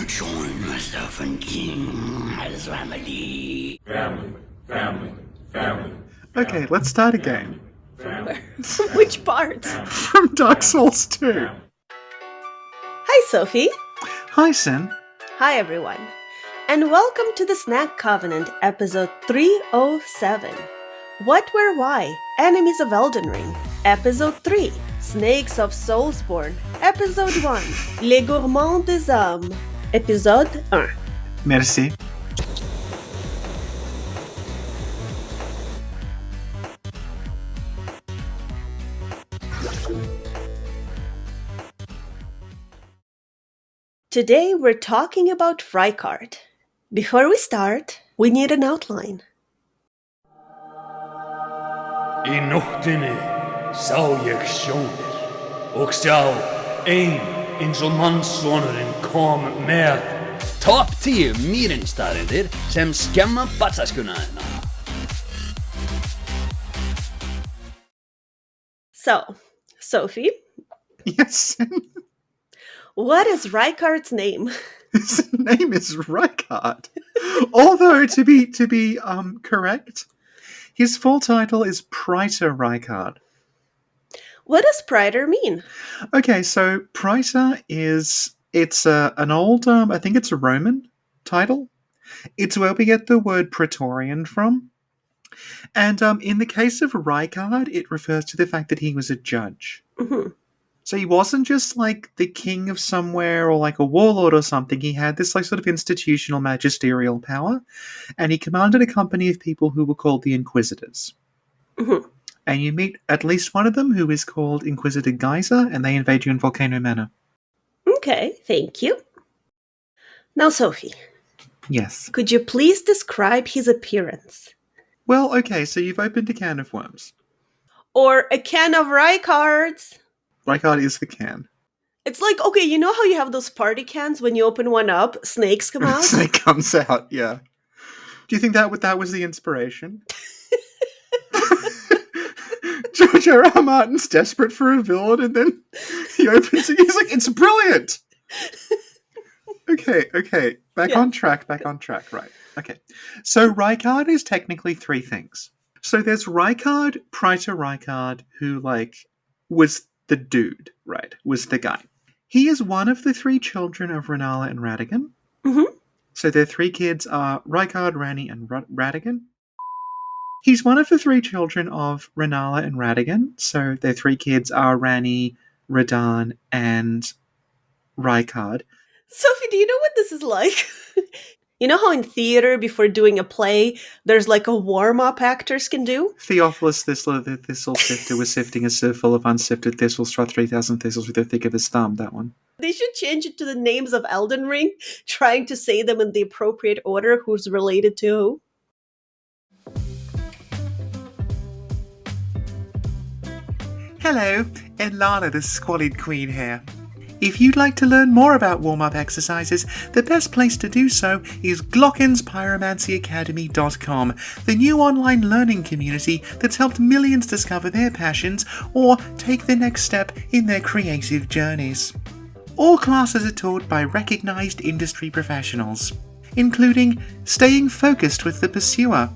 join myself and King as family. Family. Okay, let's start again. Which part? From Dark Souls 2. Hi, Sophie. Hi, Sin. Hi, everyone. And welcome to the Snack Covenant, episode 307. What, Where, Why? Enemies of Elden Ring. Episode 3. Snakes of Soulsborne. Episode 1. Les Gourmands des Âmes. Episode 1. Merci. Today we're talking about Rykard. Before we start, we need an outline. Í nóttinni sá ég sjónir og sjá ein eins og mannssonurinn kom með Top 10 mýrinstaðir sem skemma battaskunnaðina. So, Sophie, Yes, Sin. what is Rykard's name? His name is Rykard. Although, to be correct, his full title is Praetor Rykard. What does Praetor mean? Okay, so Praetor it's an old, I think it's a Roman title. It's where we get the word Praetorian from. And in the case of Rykard, it refers to the fact that he was a judge. Mhm. So he wasn't just like the king of somewhere or like a warlord or something. He had this like sort of institutional magisterial power, and he commanded a company of people who were called the Inquisitors. Mhm. And you meet at least one of them who is called Inquisitor Geyser, and they invade you in Volcano Manor. Okay, thank you. Now, Sophie, Yes. could you please describe his appearance? Well, okay, so you've opened a can of worms. Or a can of Rykards? Rykard is the can. It's like, okay, you know how you have those party cans when you open one up, snakes come out? Snake comes out, yeah. Do you think that was the inspiration? George R.R. Martin's desperate for a villain, and then he opens it. He's like, "It's brilliant." Okay. Back Yeah. on track. Right. Okay. So Rykard is technically three things. So there's Rykard, Praetor Rykard, who was the dude, right? Was the guy. He is one of the three children of Rennala and Radagon. Mhm. So their three kids are Rykard, Ranni, and Radagon. He's one of the three children of Rennala and Radagon. So their three kids are Ranni, Radahn, and Rykard. Sophie, do you know what this is like? You know how in theater, before doing a play, there's like a warm-up actors can do? Theophilus Thistler, the thistle sifter, was sifting a sieve full of unsifted thistles, struck 3,000 thistles with the thick of his thumb, that one. They should change it to the names of Elden Ring, trying to say them in the appropriate order, who's related to who. Hello, Lana, the Squalid Queen here. If you'd like to learn more about warm-up exercises, the best place to do so is glockenspyromancyacademy.com, the new online learning community that's helped millions discover their passions or take the next step in their creative journeys. All classes are taught by recognized industry professionals, including staying focused with the pursuer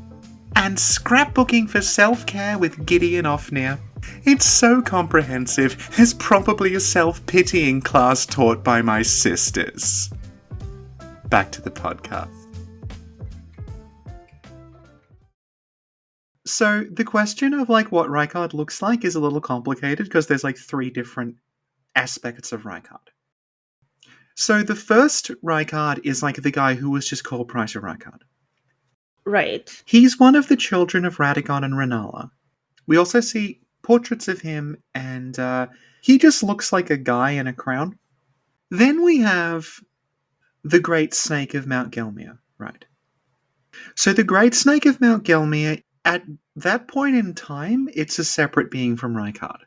and scrapbooking for self-care with Gideon Ofnir. It's so comprehensive, there's probably a self-pitying class taught by my sisters. Back to the podcast. So, the question of what Rykard looks like is a little complicated because there's three different aspects of Rykard. So, the first Rykard is the guy who was just called Praetor Rykard. Right. He's one of the children of Radagon and Rennala. We also see portraits of him, and he just looks like a guy in a crown. Then we have the Great Snake of Mount Gelmir, right? So the Great Snake of Mount Gelmir, at that point in time, it's a separate being from Rykard.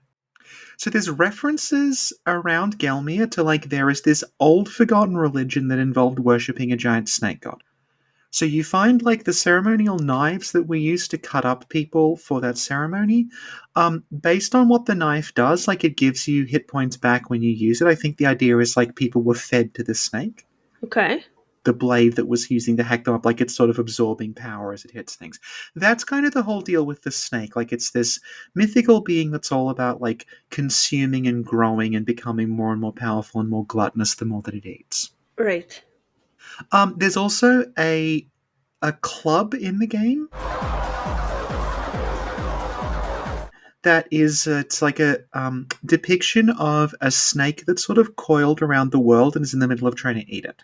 So there's references around Gelmir to there is this old forgotten religion that involved worshipping a giant snake god. So you find the ceremonial knives that we use to cut up people for that ceremony. Based on what the knife does, it gives you hit points back when you use it. I think the idea is people were fed to the snake. Okay. The blade that was using to hack them up, like it's sort of absorbing power as it hits things. That's kind of the whole deal with the snake. Like it's this mythical being that's all about like consuming and growing and becoming more and more powerful and more gluttonous the more that it eats. Right. There's also a club in the game that is it's like a depiction of a snake that's sort of coiled around the world and is in the middle of trying to eat it.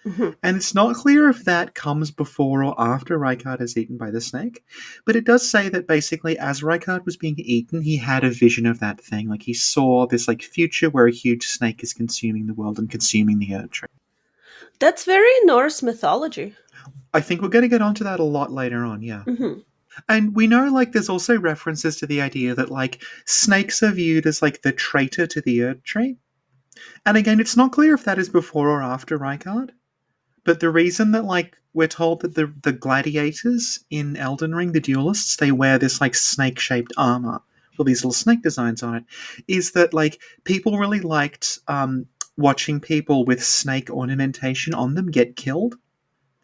Hmm. And it's not clear if that comes before or after Rykard is eaten by the snake, but it does say that basically as Rykard was being eaten, he had a vision of that thing. Like he saw this like future where a huge snake is consuming the world and consuming the Erd Tree. That's very Norse mythology. I think we're going to get onto that a lot later on, yeah. Hmm. And we know, like, there's also references to the idea that, like, snakes are viewed as, like, the traitor to the Erd Tree. And again, it's not clear if that is before or after Rykard. But the reason that, like, we're told that the gladiators in Elden Ring, the duelists, they wear this, like, snake-shaped armor with these little snake designs on it, is that, like, people really liked watching people with snake ornamentation on them get killed.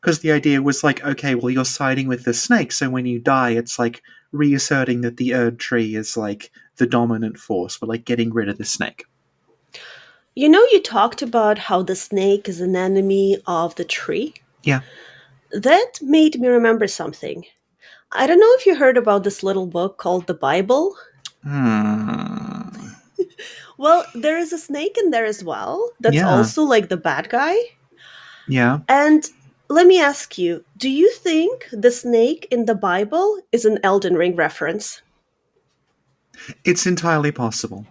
Because the idea was like, okay, well, you're siding with the snake, so when you die, it's like reasserting that the Erd Tree is like the dominant force. We're like getting rid of the snake. You know, you talked about how the snake is an enemy of the tree. Yeah. That made me remember something. I don't know if you heard about this little book called the Bible. Well, there is a snake in there as well. That's Yeah. also like the bad guy. Yeah. And let me ask you, do you think the snake in the Bible is an Elden Ring reference? It's entirely possible.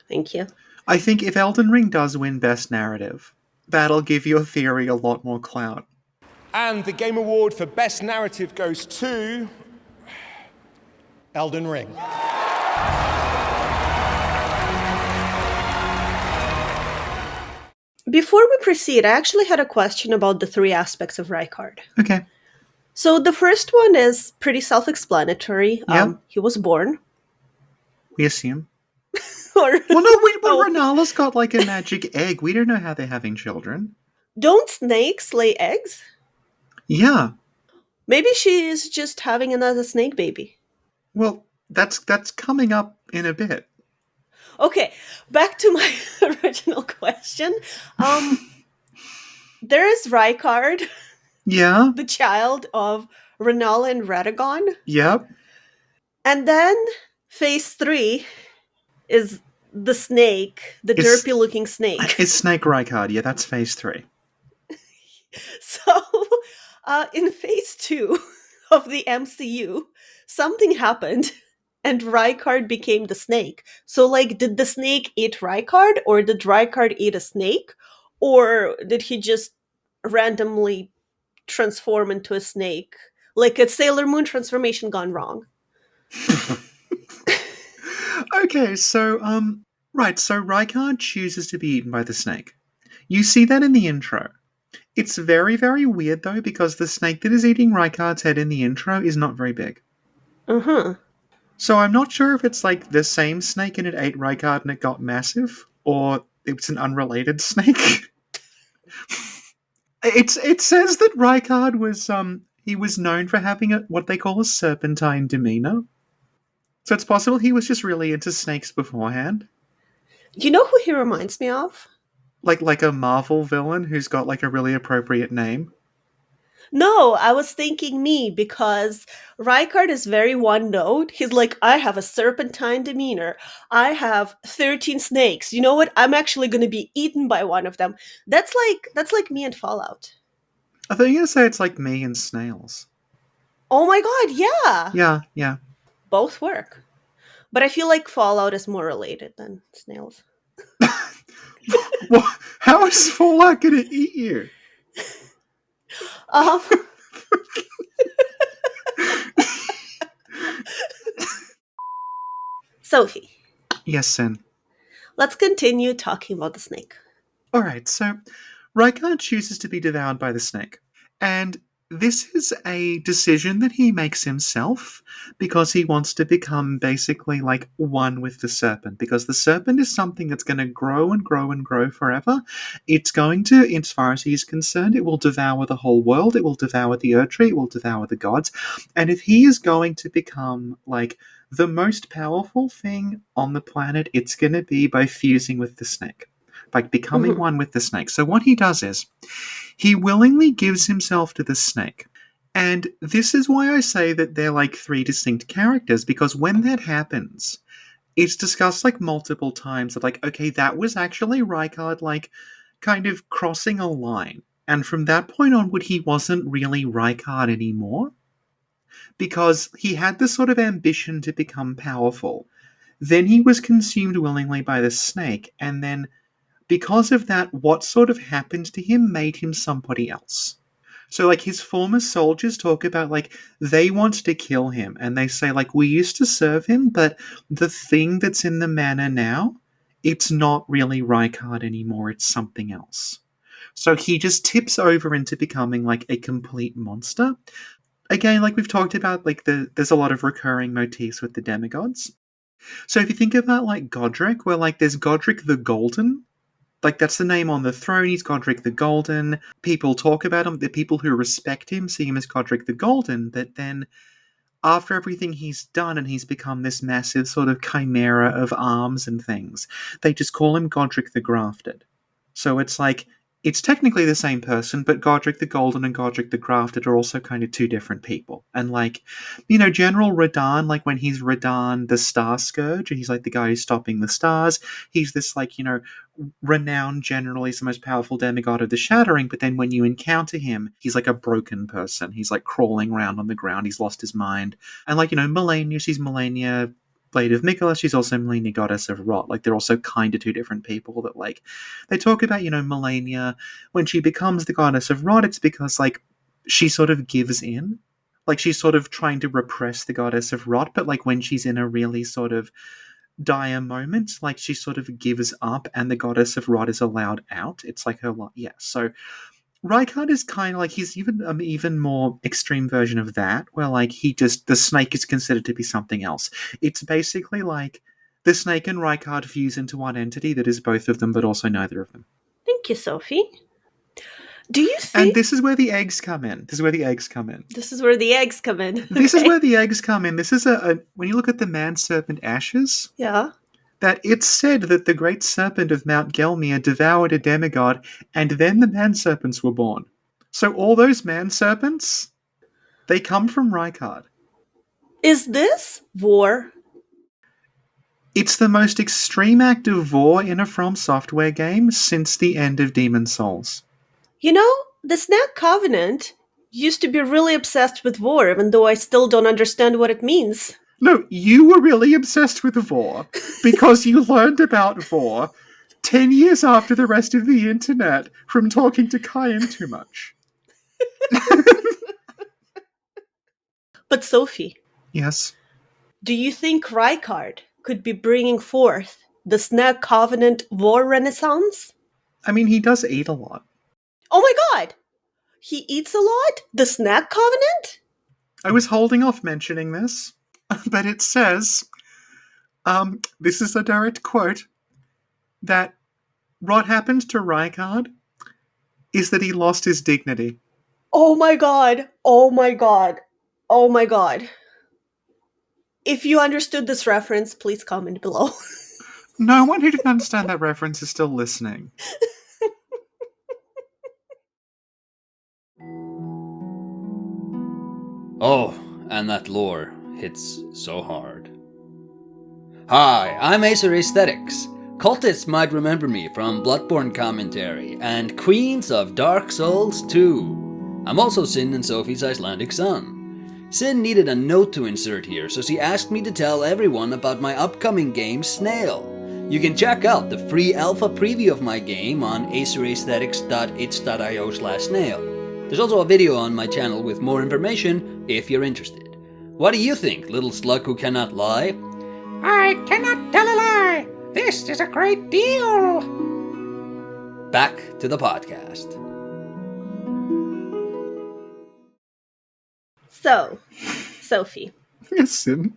Thank you. I think if Elden Ring does win Best Narrative, that'll give your theory a lot more clout. And the Game Award for Best Narrative goes to Elden Ring. Before we proceed, I actually had a question about the three aspects of Rykard. Okay. So the first one is pretty self-explanatory. Yeah. He was born. We assume. Or Well, no, Oh. Renala's got like a magic egg. We don't know how they're having children. Don't snakes lay eggs? Yeah. Maybe she is just having another snake baby. Well, that's coming up in a bit. Okay, back to my original question. There is Rykard, Yeah. the child of Renala and Radagon. Yep. And then phase 3 is the snake, the It's- derpy-looking snake. It's Snake Rykard. Yeah, that's phase 3. So, in phase 2 of the MCU, something happened and Rykard became the snake. So, like, did the snake eat Rykard, or did Rykard eat a snake? Or did he just randomly transform into a snake? Like a Sailor Moon transformation gone wrong. Okay, so right, so Rykard chooses to be eaten by the snake. You see that in the intro. It's very, very weird though, because the snake that is eating Rykard's head in the intro is not very big. Uh-huh. So I'm not sure if it's like the same snake and it ate Rykard and it got massive, or it's an unrelated snake. It says that Rykard was he was known for having what they call a serpentine demeanor. So it's possible he was just really into snakes beforehand. You know who he reminds me of? Like a Marvel villain who's got like a really appropriate name. No, I was thinking me, because Rykard is very one note. He's like, I have a serpentine demeanor. I have 13 snakes. You know what? I'm actually going to be eaten by one of them. That's like me and Fallout. I thought you were going to say it's like me and snails. Oh my god, yeah. Yeah. Both work. But I feel like Fallout is more related than snails. Well, how is Fallout going to eat you? Um, Sophie, Yes, Sin. let's continue talking about the snake. Alright, so Rykard chooses to be devoured by the snake. And this is a decision that he makes himself because he wants to become basically like one with the serpent. Because the serpent is something that's going to grow and grow and grow forever. It's going to, as far as he's concerned, it will devour the whole world. It will devour the Earth Tree. It will devour the gods. And if he is going to become like the most powerful thing on the planet, it's going to be by fusing with the snake, by becoming one with the snake. So what he does is, he willingly gives himself to the snake. And this is why I say that they're like three distinct characters, because when that happens, it's discussed like multiple times that like, okay, that was actually Rykard like kind of crossing a line. And from that point onward, he wasn't really Rykard anymore, because he had this sort of ambition to become powerful. Then he was consumed willingly by the snake, and then because of that, what sort of happened to him made him somebody else. So, like, his former soldiers talk about, like, they want to kill him, and they say, like, we used to serve him, but the thing that's in the manor now, it's not really Rykard anymore, it's something else. So he just tips over into becoming, like, a complete monster. Again, like we've talked about, like, there's a lot of recurring motifs with the demigods. So if you think about, like, Godric, where, like, there's Godric the Golden, like, that's the name on the throne. He's Godric the Golden. People talk about him. The people who respect him see him as Godric the Golden. But then, after everything he's done and he's become this massive sort of chimera of arms and things, they just call him Godric the Grafted. So it's like, it's technically the same person, but Godric the Golden and Godric the Grafted are also kind of two different people. And like, you know, General Radahn, like when he's Radahn the Star Scourge, and he's like the guy who's stopping the stars, he's this like, you know, renowned general, he's the most powerful demigod of the Shattering, but then when you encounter him, he's like a broken person. He's like crawling around on the ground, he's lost his mind. And like, you know, Melania, she's Melania Blade of Mikola, she's also Melania Goddess of Rot. Like, they're also kind of two different people that, like, they talk about, you know, Melania, when she becomes the Goddess of Rot, it's because, like, she sort of gives in. Like, she's sort of trying to repress the Goddess of Rot, but, like, when she's in a really sort of dire moment, like, she sort of gives up and the Goddess of Rot is allowed out. It's like her, yeah, so Rykard is kind of like, he's even more extreme version of that, where like the snake is considered to be something else. It's basically like the snake and Rykard fuse into one entity that is both of them, but also neither of them. Thank you, Sophie. Do you think... And this is where the eggs come in. This is where the eggs come in. This is where the eggs come in. This is when you look at the man-serpent ashes... Yeah. That it's said that the great serpent of Mount Gelmir devoured a demigod, and then the man-serpents were born. So all those man-serpents, they come from Rykard. Is this war? It's the most extreme act of war in a From Software game since the end of Demon's Souls. You know, the Snack Covenant used to be really obsessed with war, even though I still don't understand what it means. No, you were really obsessed with Vor because you learned about Vor 10 years after the rest of the internet from talking to Kyan too much. But Sophie. Yes? Do you think Rykard could be bringing forth the Snack Covenant war renaissance? I mean, he does eat a lot. Oh my god! He eats a lot? The Snack Covenant? I was holding off mentioning this. But it says, this is a direct quote, that what happened to Rykard is that he lost his dignity. Oh my god! Oh my god! Oh my god. If you understood this reference, please comment below. No one who didn't understand that reference is still listening. Oh, and that lore hits so hard. Hi, I'm Acer Aesthetics. Cultists might remember me from Bloodborne commentary and Queens of Dark Souls 2. I'm also Sin and Sophie's Icelandic son. Sin needed a note to insert here, so she asked me to tell everyone about my upcoming game, Snail. You can check out the free alpha preview of my game on aceraesthetics.itch.io/snail. There's also a video on my channel with more information if you're interested. What do you think, little slug who cannot lie? I cannot tell a lie. This is a great deal. Back to the podcast. So, Sophie, Yes, Sin.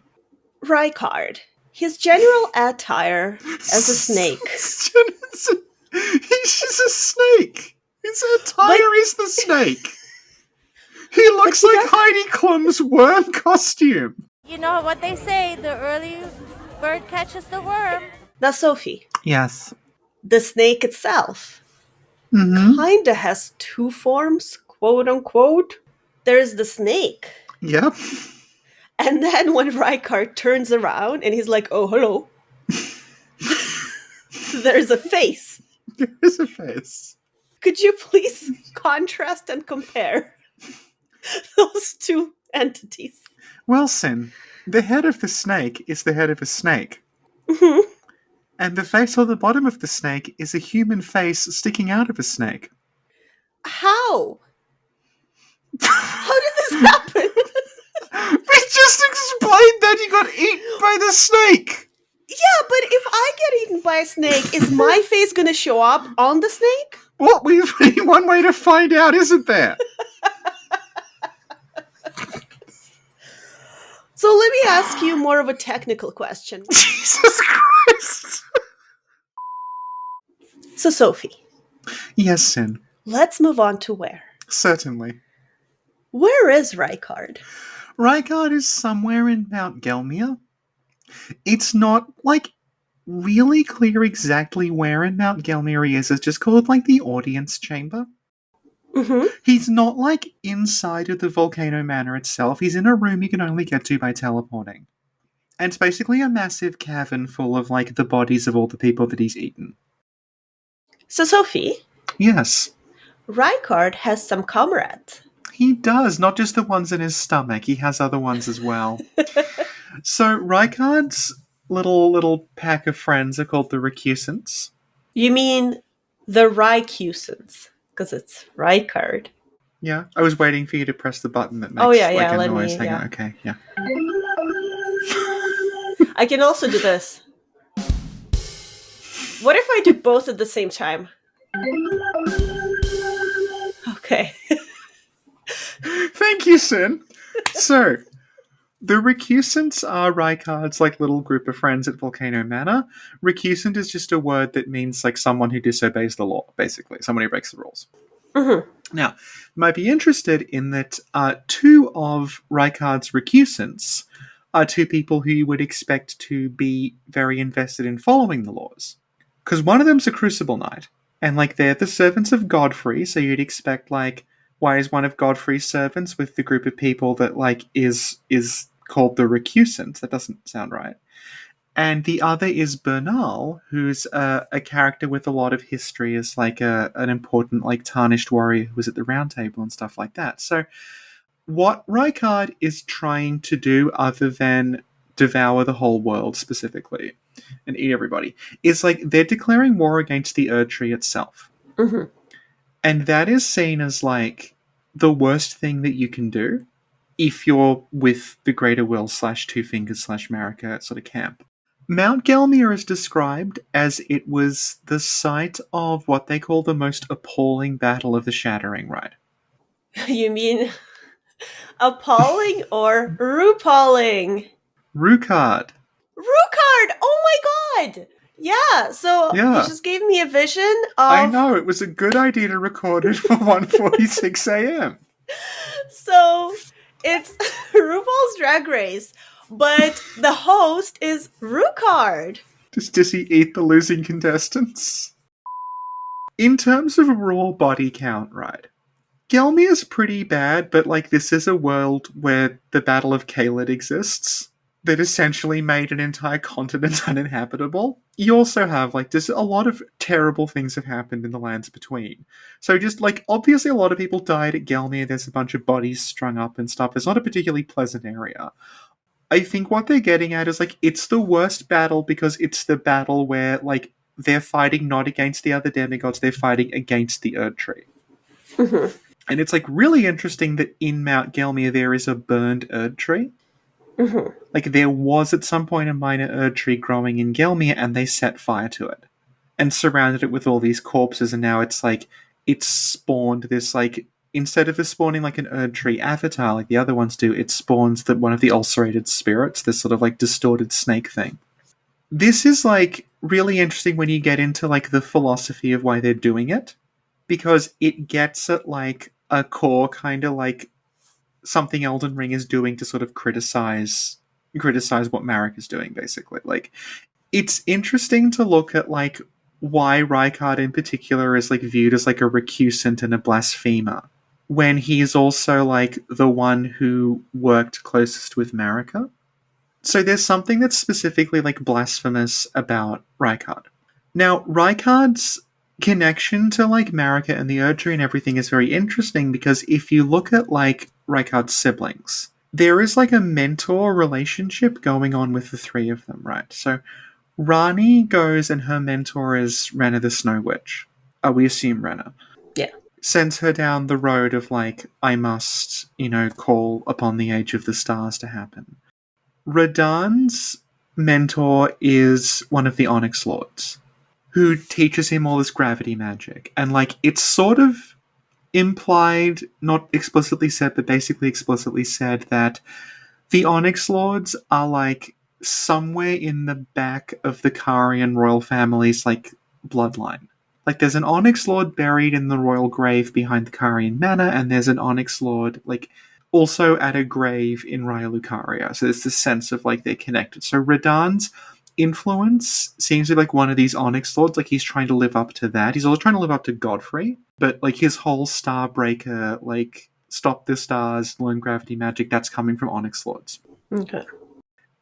Rykard, his general attire as a snake. He's just a snake. His attire is the snake. He looks like Heidi Klum's worm costume. You know what they say, the early bird catches the worm. Now, Sophie, Yes. the snake itself kinda has two forms, quote unquote. There's the snake. Yep. And then when Rykard turns around and he's like, oh, hello, there's a face. There's a face. Could you please contrast and compare those two entities? Well, Sin, the head of the snake is the head of a snake. And the face on the bottom of the snake is a human face sticking out of a snake. How? How did this happen? We just explained that he got eaten by the snake! Yeah, but if I get eaten by a snake, is my face gonna show up on the snake? Well, we've one way to find out, isn't there? So let me ask you more of a technical question. Jesus Christ! So, Sophie, Yes, Sin. let's move on to where. Certainly. Where is Rykard? Rykard is somewhere in Mount Gelmir. It's not, really clear exactly where in Mount Gelmir he is. It's just called, the audience chamber. Mm-hmm. He's not, inside of the Volcano Manor itself. He's in a room you can only get to by teleporting. And it's basically a massive cavern full of, the bodies of all the people that he's eaten. So, Sophie, Yes, Rykard has some comrades. he does. Not just the ones in his stomach. He has other ones as well. So, Rykard's little pack of friends are called the Recusants. You mean the Rykusans, because it's Rykard. Yeah, I was waiting for you to press the button that makes Oh, yeah, a let noise. me- Hang yeah. on, okay, yeah. I can also do this. What if I do both at the same time? Okay. Thank you, Sin. So, the Recusants are Rykard's little group of friends at Volcano Manor. Recusant is just a word that means someone who disobeys the law, basically. Someone who breaks the rules. Mm-hmm. Now, you might be interested in that two of Rykard's Recusants are two people who you would expect to be very invested in following the laws. Because one of them's a Crucible Knight, and they're the servants of Godfrey, so you'd expect why is one of Godfrey's servants with the group of people that is called the Recusant? That doesn't sound right. And the other is Bernal, who's a character with a lot of history as an important tarnished warrior who was at the Round Table and stuff like that. So what Rykard is trying to do, other than devour the whole world specifically and eat everybody, is they're declaring war against the Erd Tree itself. Mm-hmm. And that is seen as the worst thing that you can do if you're with the Greater Will / Two Fingers / Marika sort of camp. Mount Gelmir is described as it was the site of what they call the most appalling battle of the Shattering Ride. You mean appalling or RuPauling? Rykard. Rykard! Oh my god! Yeah, so Yeah. you just gave me a vision of... I know, it was a good idea to record it for 1:46 a.m. So, it's RuPaul's Drag Race, but the host is Rykard. Does he eat the losing contestants? In terms of raw body count, right? Gelmir's pretty bad, but this is a world where the Battle of Caelid exists that essentially made an entire continent uninhabitable. You also have, there's a lot of terrible things have happened in the lands between. So just, obviously a lot of people died at Gelmir, there's a bunch of bodies strung up and stuff. It's not a particularly pleasant area. I think what they're getting at is, it's the worst battle because it's the battle where, they're fighting not against the other demigods, they're fighting against the Erd Tree. Mm-hmm. And it's, really interesting that in Mount Gelmir there is a burned Erd Tree. Mm-hmm. There was at some point a minor Erd Tree growing in Gelmir, and they set fire to it. And surrounded it with all these corpses, and now it's it's spawned this instead of it spawning like an Erdtree avatar like the other ones do, it spawns one of the ulcerated spirits, this sort of like distorted snake thing. This is like really interesting when you get into like the philosophy of why they're doing it, because it gets at like a core kind of like something Elden Ring is doing to sort of criticize what Marek is doing, basically. Like, it's interesting to look at like why Rykard in particular is like viewed as like a recusant and a blasphemer, when he's also like the one who worked closest with Marika. So there's something that's specifically like blasphemous about Rykard. Now, Rykard's connection to like Marika and the Erdtree and everything is very interesting, because if you look at like Rykard's siblings, there is like a mentor relationship going on with the three of them, right? So Rani goes and her mentor is Renna the Snow Witch. We assume Renna. Yeah. Sends her down the road of like, I must, call upon the age of the stars to happen. Radahn's mentor is one of the Onyx Lords, who teaches him all this gravity magic. And like, it's sort of implied, not explicitly said, but basically explicitly said that the Onyx Lords are like somewhere in the back of the Karian royal family's like bloodline. Like, there's an Onyx Lord buried in the royal grave behind the Karian manor, and there's an Onyx Lord like also at a grave in Raya Lucaria. So there's this sense of like they're connected. So Radahn's influence seems to be like one of these Onyx Lords. Like, he's trying to live up to that. He's also trying to live up to Godfrey, but like his whole Starbreaker, like stop the stars, learn gravity magic, that's coming from Onyx Lords. Okay.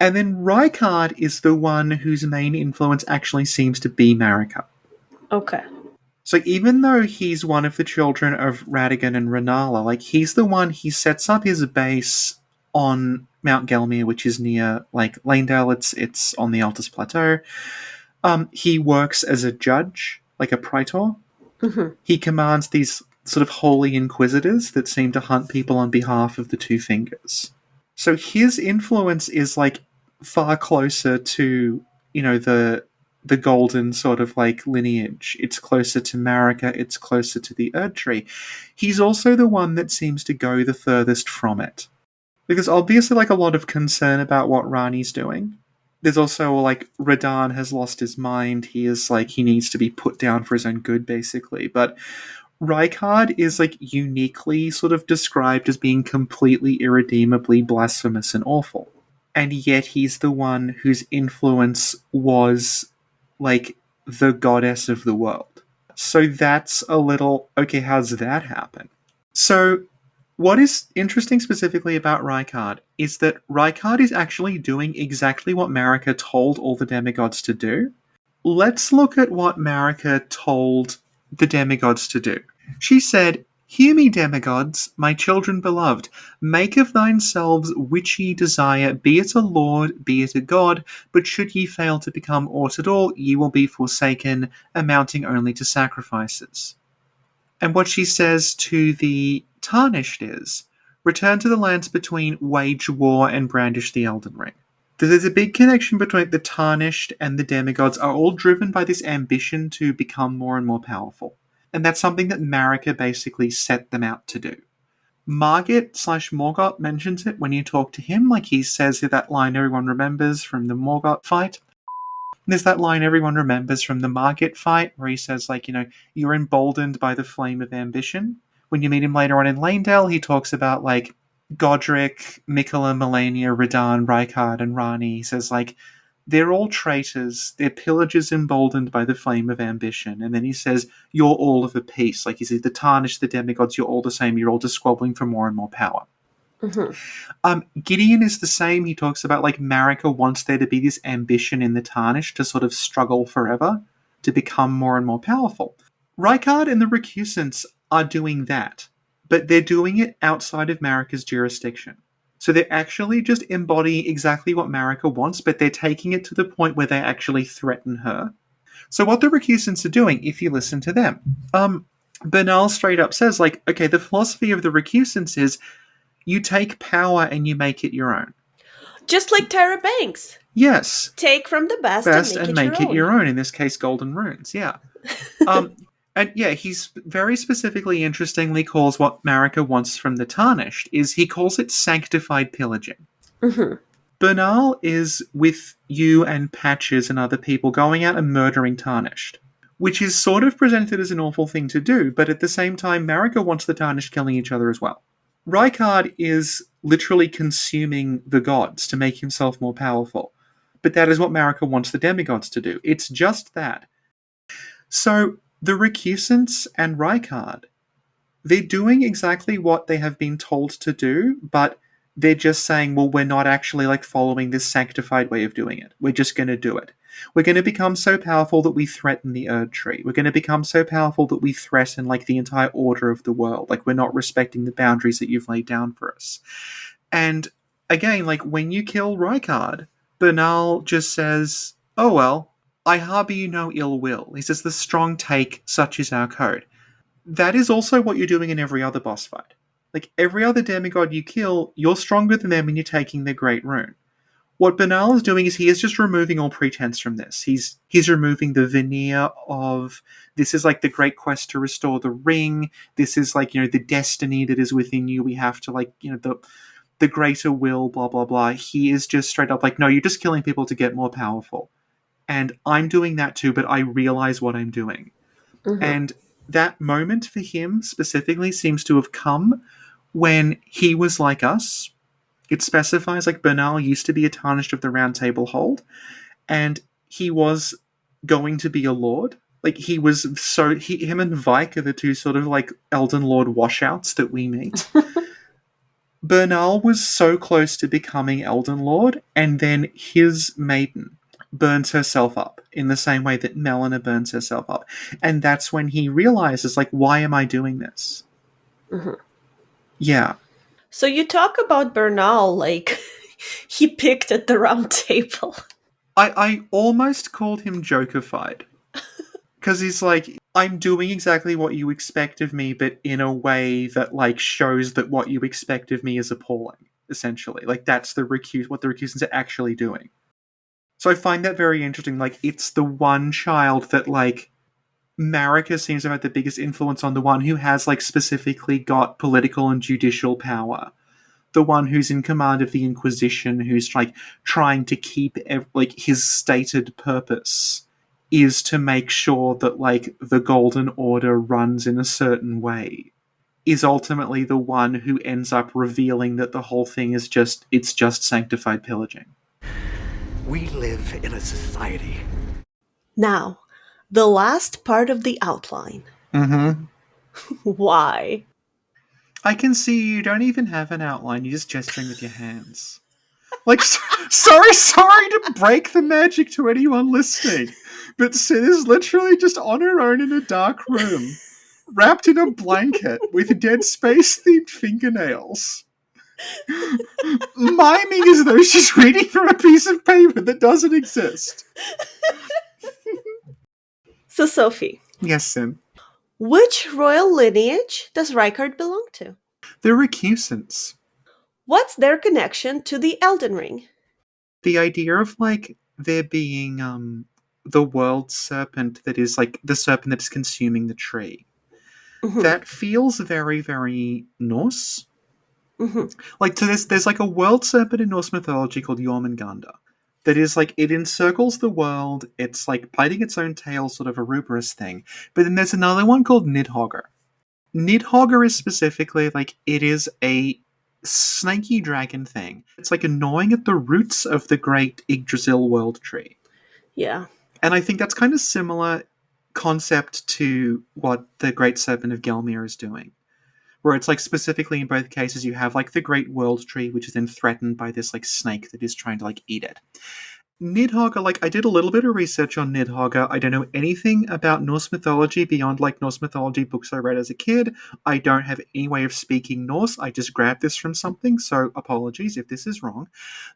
And then Rykard is the one whose main influence actually seems to be Marika. Okay. So even though he's one of the children of Radagon and Rennala, like he sets up his base on Mount Gelmir, which is near like Lanedale. It's on the Altus Plateau. He works as a judge, like a praetor. Mm-hmm. He commands these sort of holy inquisitors that seem to hunt people on behalf of the Two Fingers. So his influence is like far closer to, the golden sort of like lineage. It's closer to Marika, it's closer to the Erdtree. He's also the one that seems to go the furthest from it. Because obviously like a lot of concern about what Rani's doing. There's also like Radahn has lost his mind. He needs to be put down for his own good, basically. But Rykard is like uniquely sort of described as being completely irredeemably blasphemous and awful. And yet he's the one whose influence was like the goddess of the world. So that's a little, okay, how's that happen? So what is interesting specifically about Rykard is that Rykard is actually doing exactly what Marika told all the demigods to do. Let's look at what Marika told the demigods to do. She said, "Hear me, demigods, my children beloved. Make of thyselves which ye desire, be it a lord, be it a god, but should ye fail to become aught at all, ye will be forsaken, amounting only to sacrifices." And what she says to the Tarnished is, "Return to the lands between, wage war, and brandish the Elden Ring." There's a big connection between the Tarnished and the demigods are all driven by this ambition to become more and more powerful. And that's something that Marika basically set them out to do. Margit/Morgoth mentions it when you talk to him, like he says that line everyone remembers from the Morgoth fight. There's that line everyone remembers from the Margit fight, where he says, like, you're emboldened by the flame of ambition. When you meet him later on in Lanedale, he talks about, like, Godric, Mikola, Melania, Radahn, Rykard, and Rani. He says, like, they're all traitors. They're pillagers emboldened by the flame of ambition. And then he says, you're all of a piece. Like he says, the Tarnished, the demigods, you're all the same. You're all just squabbling for more and more power. Mm-hmm. Gideon is the same. He talks about like Marika wants there to be this ambition in the Tarnished to sort of struggle forever to become more and more powerful. Rykard and the Recusants are doing that, but they're doing it outside of Marika's jurisdiction. So they're actually just embodying exactly what Marika wants, but they're taking it to the point where they actually threaten her. So what the Recusants are doing, if you listen to them, Bernal straight up says, like, okay, the philosophy of the Recusants is you take power and you make it your own. Just like Tyra Banks. Yes. Take from the best And make it your own. In this case, golden runes, yeah. And And yeah, he's very specifically, interestingly, calls what Marika wants from the Tarnished, is he calls it sanctified pillaging. Mm-hmm. Bernal is with you and Patches and other people going out and murdering Tarnished, which is sort of presented as an awful thing to do, but at the same time, Marika wants the Tarnished killing each other as well. Rykard is literally consuming the gods to make himself more powerful, but that is what Marika wants the demigods to do. It's just that. So, the Recusants and Rykard, they're doing exactly what they have been told to do, but they're just saying, well, we're not actually like following this sanctified way of doing it. We're just going to do it. We're going to become so powerful that we threaten the Erd Tree. We're going to become so powerful that we threaten like the entire order of the world. Like we're not respecting the boundaries that you've laid down for us. And again, like when you kill Rykard, Bernal just says, oh well, I harbour you no ill will. He says, the strong take, such is our code. That is also what you're doing in every other boss fight. Like, every other demigod you kill, you're stronger than them and you're taking their great rune. What Bernal is doing is he is just removing all pretense from this. He's removing the veneer of, this is like the great quest to restore the ring, this is like, the destiny that is within you, we have to like, the greater will, blah, blah, blah. He is just straight up like, no, you're just killing people to get more powerful. And I'm doing that too, but I realize what I'm doing. Mm-hmm. And that moment for him specifically seems to have come when he was like us. It specifies like Bernal used to be a Tarnished of the Round Table Hold, and he was going to be a lord. Like he was him and Vike are the two sort of like Elden Lord washouts that we meet. Bernal was so close to becoming Elden Lord, and then his maiden burns herself up in the same way that Melina burns herself up. And that's when he realizes, like, why am I doing this? Mm-hmm. Yeah. So you talk about Bernal like he picked at the round table. I almost called him Joker-fied. Because he's like, I'm doing exactly what you expect of me, but in a way that, like, shows that what you expect of me is appalling, essentially. Like, that's what the Recusants are actually doing. So I find that very interesting. Like, it's the one child that, like, Marika seems to have the biggest influence on, the one who has, like, specifically got political and judicial power. The one who's in command of the Inquisition, who's, like, trying to keep, like, his stated purpose is to make sure that, like, the Golden Order runs in a certain way, is ultimately the one who ends up revealing that the whole thing is just sanctified pillaging. We live in a society. Now, the last part of the outline. Mm-hmm. Why? I can see you don't even have an outline, you're just gesturing with your hands. Like, sorry to break the magic to anyone listening, but Sid is literally just on her own in a dark room, wrapped in a blanket with Dead Space-themed fingernails, miming as though she's reading from a piece of paper that doesn't exist. So, Sophie. Yes, Sim. Which royal lineage does Rykard belong to? The Recusants. What's their connection to the Elden Ring? The idea of, like, there being the world serpent that is, like, the serpent that is consuming the tree. Mm-hmm. That feels very, very Norse. Mm-hmm. Like, so there's like a world serpent in Norse mythology called Jormungandr that is like, it encircles the world, it's like biting its own tail, sort of a Ouroboros thing. But then there's another one called Nidhogger. Nidhogger is specifically like, it is a snaky dragon thing. It's like gnawing at the roots of the great Yggdrasil world tree. Yeah. And I think that's kind of similar concept to what the Great Serpent of Gelmir is doing. Where it's like, specifically in both cases, you have like the Great World Tree, which is then threatened by this like snake that is trying to like eat it. Nidhogger, like, I did a little bit of research on Nidhogger. I don't know anything about Norse mythology beyond like Norse mythology books I read as a kid. I don't have any way of speaking Norse. I just grabbed this from something, so apologies if this is wrong.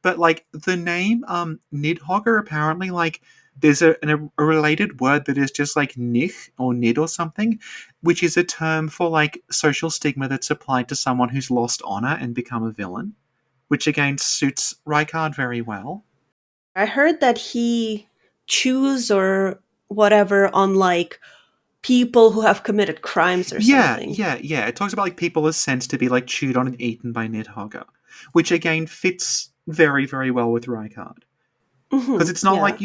But like, the name Nidhogger, apparently, like, there's a related word that is just like nich or nid or something, which is a term for like social stigma that's applied to someone who's lost honor and become a villain, which again suits Rykard very well. I heard that he chews or whatever on like people who have committed crimes or something. Yeah. It talks about like people are sent to be like chewed on and eaten by Nidhogger, which again fits very, very well with Rykard. Because it's not like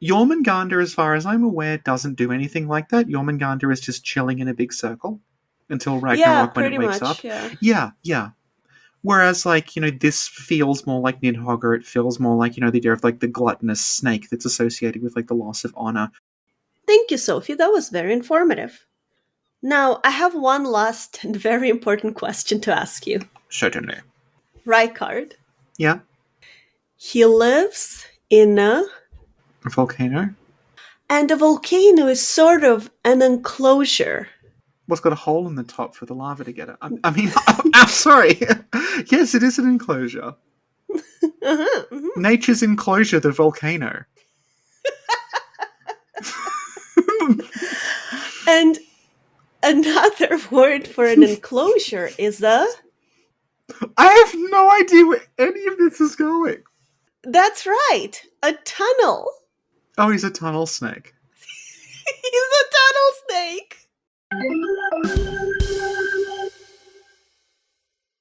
Jormungandr, as far as I'm aware, doesn't do anything like that. Jormungandr is just chilling in a big circle until Ragnarok when it wakes up. Yeah. Whereas, like, this feels more like Nidhogger. It feels more like, the idea of, like, the gluttonous snake that's associated with, like, the loss of honor. Thank you, Sophie. That was very informative. Now, I have one last and very important question to ask you. Certainly. Rykard. Yeah? He lives in a volcano? And a volcano is sort of an enclosure. Well, it's got a hole in the top for the lava to get it. I'm sorry. Yes, it is an enclosure. Nature's enclosure, the volcano. And another word for an enclosure is a... I have no idea where any of this is going. That's right. A tunnel. Oh, he's a tunnel snake. He's a tunnel snake.